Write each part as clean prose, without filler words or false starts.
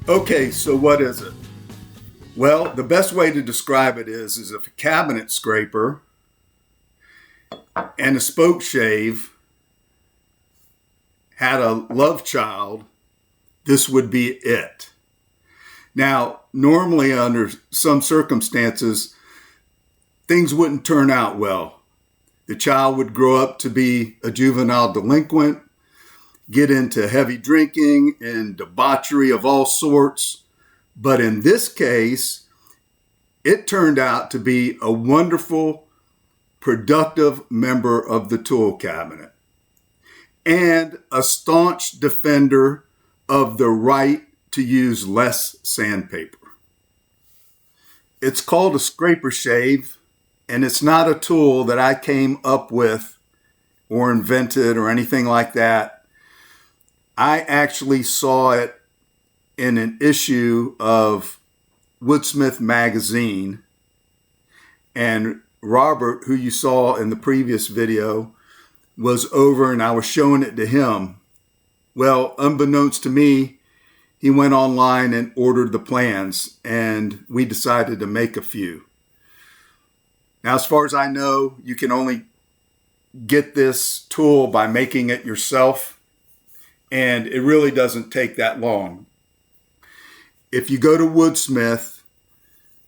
Okay, so what is it? Well, the best way to describe it is if a cabinet scraper and a spokeshave had a love child, this would be it. Now, normally under some circumstances, things wouldn't turn out well. The child would grow up to be a juvenile delinquent, get into heavy drinking and debauchery of all sorts. But in this case, it turned out to be a wonderful, productive member of the tool cabinet and a staunch defender of the right to use less sandpaper. It's called a scraper shave, and it's not a tool that I came up with or invented or anything like that. I actually saw it in an issue of Woodsmith magazine, and Robert, who you saw in the previous video, was over and I was showing it to him. Well, unbeknownst to me, he went online and ordered the plans, and we decided to make a few. Now, as far as I know, you can only get this tool by making it yourself, and it really doesn't take that long. If you go to Woodsmith,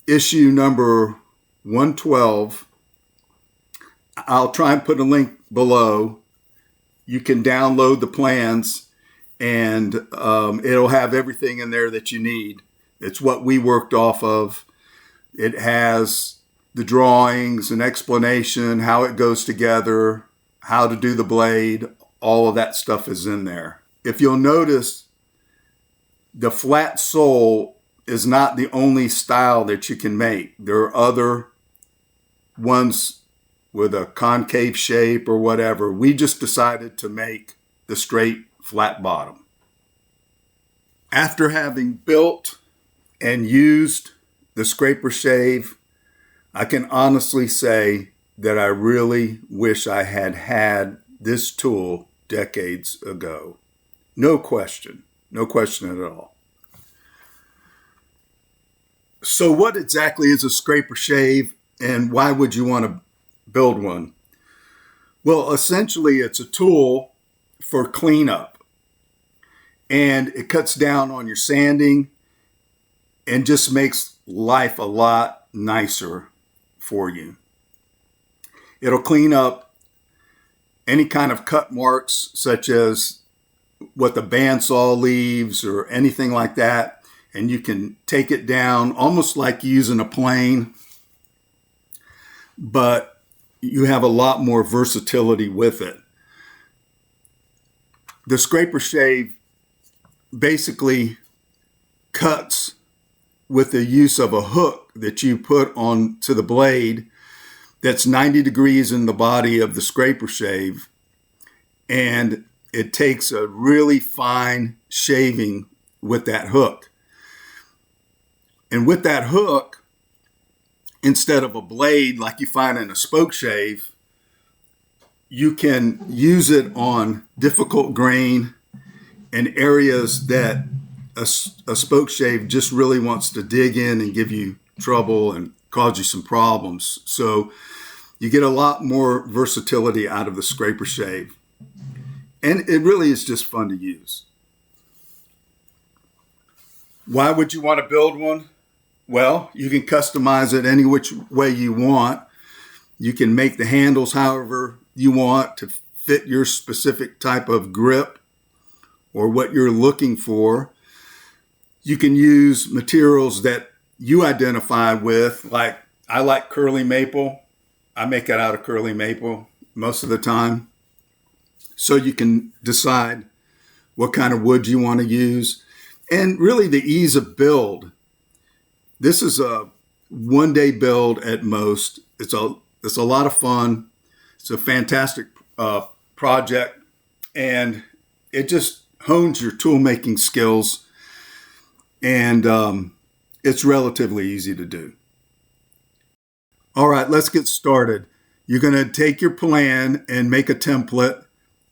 issue number 112, I'll try and put a link below. You can download the plans, and it'll have everything in there that you need. It's what we worked off of. It has the drawings, an explanation, how it goes together, how to do the blade, all of that stuff is in there. If you'll notice, the flat sole is not the only style that you can make. There are other ones with a concave shape or whatever. We just decided to make the straight flat bottom. After having built and used the scraper shave, I can honestly say that I really wish I had had this tool decades ago. No question at all. So what exactly is a scraper shave, and why would you want to build one? Well, essentially it's a tool for cleanup, and it cuts down on your sanding and just makes life a lot nicer for you. It'll clean up any kind of cut marks, such as what the bandsaw leaves or anything like that, and you can take it down almost like using a plane, but you have a lot more versatility with it. The scraper shave basically cuts with the use of a hook that you put onto the blade that's 90 degrees in the body of the scraper shave, and it takes a really fine shaving with that hook. And with that hook, instead of a blade like you find in a spoke shave, you can use it on difficult grain and areas that a spoke shave just really wants to dig in and give you trouble and cause you some problems. So you get a lot more versatility out of the scraper shave. And it really is just fun to use. Why would you want to build one? Well, you can customize it any which way you want. You can make the handles however you want to fit your specific type of grip or what you're looking for. You can use materials that you identify with, like I like curly maple. I make it out of curly maple most of the time. So you can decide what kind of wood you want to use. And really the ease of build. This is a one-day build at most. It's a lot of fun. It's a fantastic project, and it just hones your tool making skills, and it's relatively easy to do. All right, let's get started. You're going to take your plan and make a template,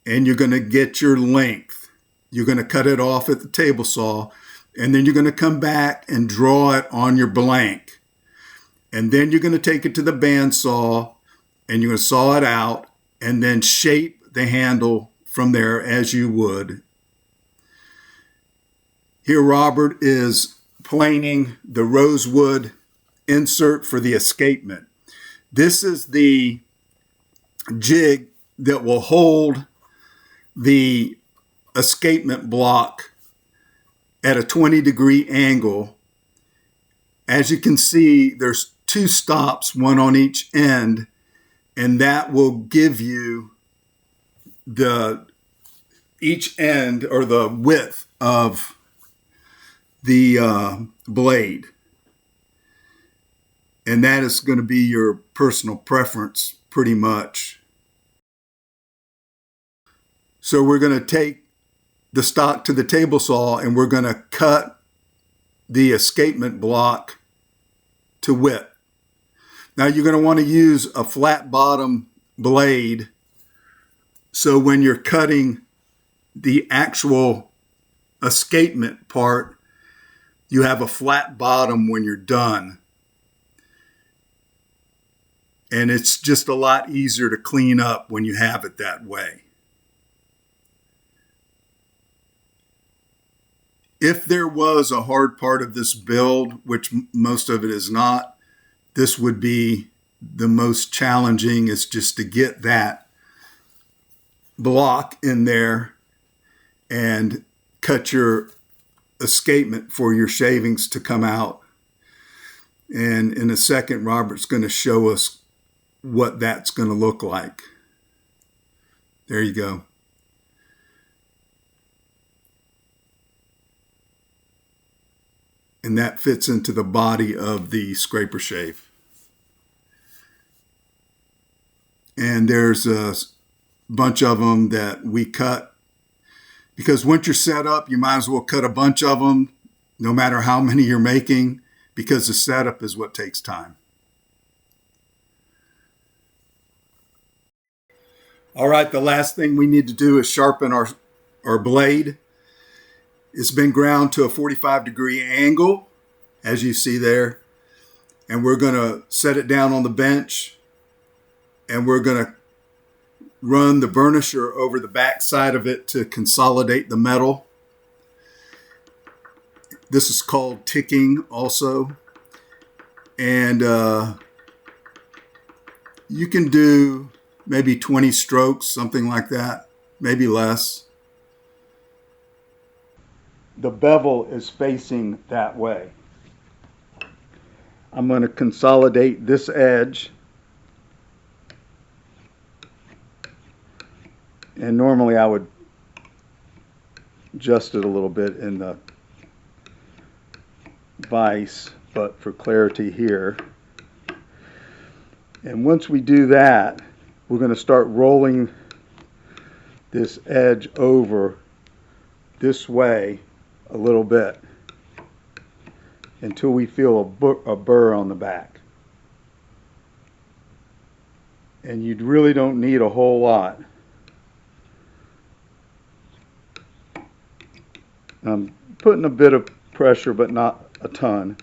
and you're going to get your length. You're going to cut it off at the table saw, And then you're going to come back and draw it on your blank. And then you're going to take it to the bandsaw and you're going to saw it out and then shape the handle from there as you would. Here Robert is planing the rosewood insert for the escapement. This is the jig that will hold the escapement block at a 20-degree angle. As you can see, there's 2 stops, one on each end, and that will give you each end or the width of the blade. And that is going to be your personal preference pretty much. So we're going to take the stock to the table saw and we're going to cut the escapement block to width. Now you're going to want to use a flat bottom blade so when you're cutting the actual escapement part, you have a flat bottom when you're done. And it's just a lot easier to clean up when you have it that way. If there was a hard part of this build, which most of it is not, this would be the most challenging, is just to get that block in there and cut your escapement for your shavings to come out. And in a second, Robert's going to show us what that's going to look like. There you go. And that fits into the body of the scraper shave. And there's a bunch of them that we cut because once you're set up, you might as well cut a bunch of them, no matter how many you're making, because the setup is what takes time. All right, the last thing we need to do is sharpen our blade. It's been ground to a 45-degree angle, as you see there. And we're going to set it down on the bench. And we're going to run the burnisher over the back side of it to consolidate the metal. This is called ticking also. And you can do maybe 20 strokes, something like that, maybe less. The bevel is facing that way. I'm going to consolidate this edge. And normally I would adjust it a little bit in the vise, but for clarity here. And once we do that, we're going to start rolling this edge over this way a little bit until we feel a burr on the back. And you really don't need a whole lot. I'm putting a bit of pressure, but not a ton.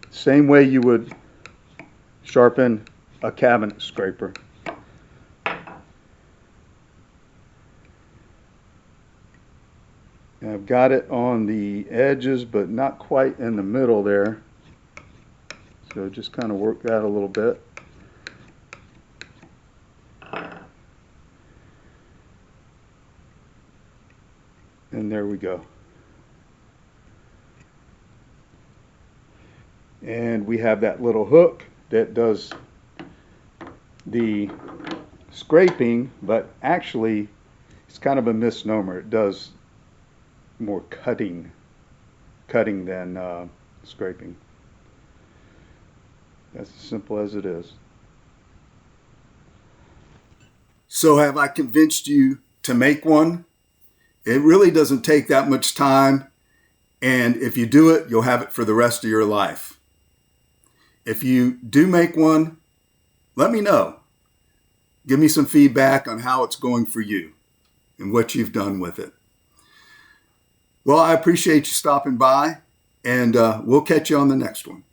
Same way you would sharpen a cabinet scraper. And I've got it on the edges, but not quite in the middle there. So just kind of work that a little bit. And there we go. And we have that little hook that does the scraping, but actually it's kind of a misnomer. It does more cutting than scraping. That's as simple as it is. So have I convinced you to make one? It really doesn't take that much time, and if you do it, you'll have it for the rest of your life. If you do make one, let me know. Give me some feedback on how it's going for you. and what you've done with it. Well, I appreciate you stopping by, and we'll catch you on the next one.